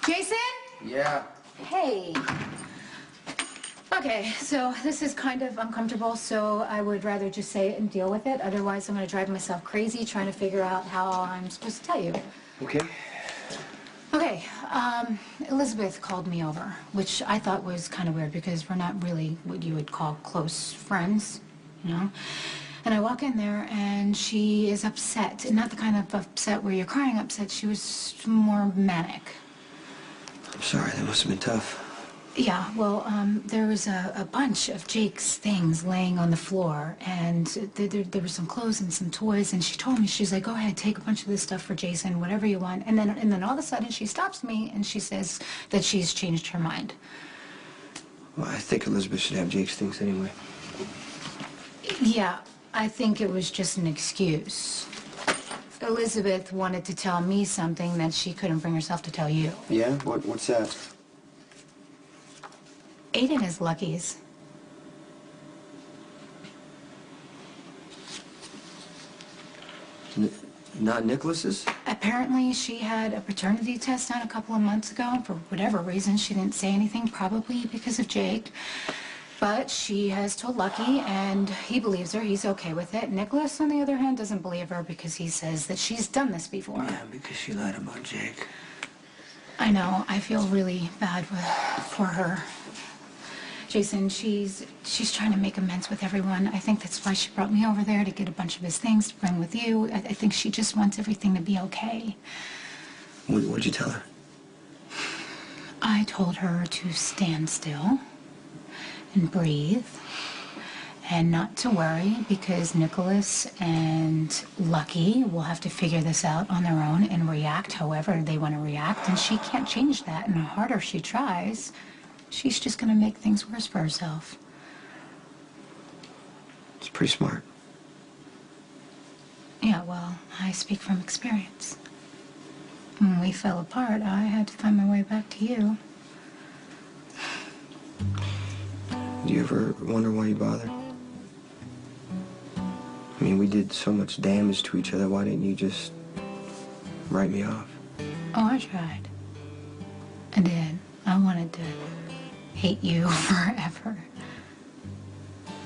Jason? Yeah. Hey. Okay, so this is kind of uncomfortable, so I would rather just say it and deal with it. Otherwise, I'm going to drive myself crazy trying to figure out how I'm supposed to tell you. Okay. Okay, Elizabeth called me over, which I thought was kind of weird because we're not really what you would call close friends, you know? And I walk in there and she is upset. Not the kind of upset where you're crying upset. She was more manic. I'm sorry, that must have been tough. Yeah, well, there was a bunch of Jake's things laying on the floor, and there were some clothes and some toys, and she told me, she's like, go ahead, take a bunch of this stuff for Jason, whatever you want. And then all of a sudden she stops me and she says that she's changed her mind. Well, I think Elizabeth should have Jake's things anyway. Yeah, I think it was just an excuse. Elizabeth wanted to tell me something that she couldn't bring herself to tell you. Yeah? What's that? Aiden is Lucky's. Not Nicholas's? Apparently, she had a paternity test done a couple of months ago. For whatever reason, she didn't say anything, probably because of Jake. But she has told Lucky, and he believes her. He's okay with it. Nicholas, on the other hand, doesn't believe her because he says that she's done this before. Yeah, because she lied about Jake. I know. I feel really bad for her. Jason, she's trying to make amends with everyone. I think that's why she brought me over there, to get a bunch of his things to bring with you. I think she just wants everything to be okay. What'd you tell her? I told her to stand still and breathe and not to worry, because Nicholas and Lucky will have to figure this out on their own and react however they want to react, and she can't change that, and the harder she tries, she's just going to make things worse for herself. It's pretty smart. Yeah, well, I speak from experience. When we fell apart, I had to find my way back to you. Do you ever wonder why you bothered? I mean, we did so much damage to each other. Why didn't you just write me off? Oh, I tried. I did. I wanted to hate you forever.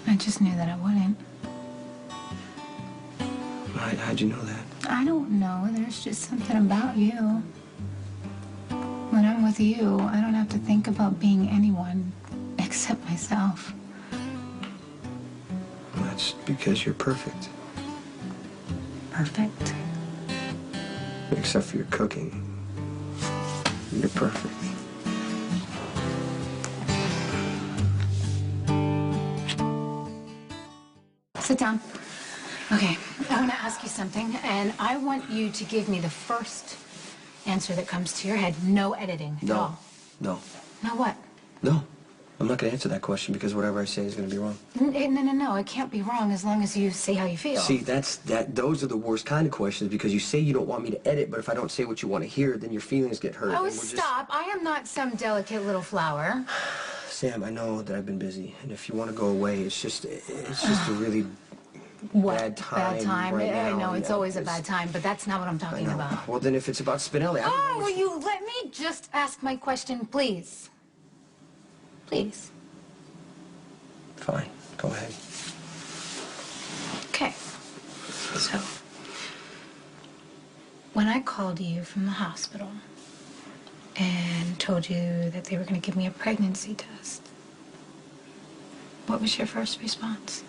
I just knew that I wouldn't. How'd you know that? I don't know. There's just something about you. When I'm with you, I don't have to think about being anyone except myself. Well, that's because you're perfect. Perfect? Except for your cooking. You're perfect. Sit down. Okay, I want to ask you something, and I want you to give me the first answer that comes to your head. No editing at all. No. No what? No. I'm not going to answer that question because whatever I say is going to be wrong. No. It can't be wrong as long as you say how you feel. See, those are the worst kind of questions, because you say you don't want me to edit, but if I don't say what you want to hear, then your feelings get hurt. Oh, stop. I am not some delicate little flower. Sam, I know that I've been busy, and if you want to go away, it's just a really bad time. Bad time? Right now. I know, it's always a bad time, but that's not what I'm talking about. Well, then if it's about Spinelli, I don't know. Will you let me just ask my question, please? Please. Fine. Go ahead. Okay. So, when I called you from the hospital and told you that they were going to give me a pregnancy test, what was your first response?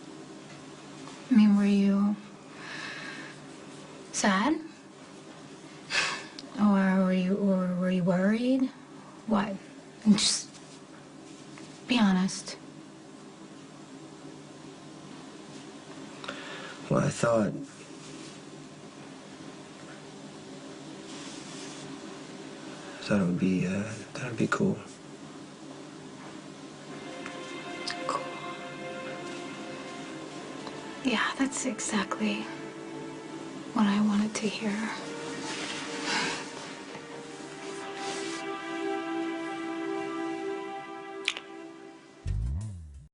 I mean, were you sad? Or were you worried? What? Just be honest. Well, I thought it would be cool. Cool. Yeah, that's exactly what I wanted to hear.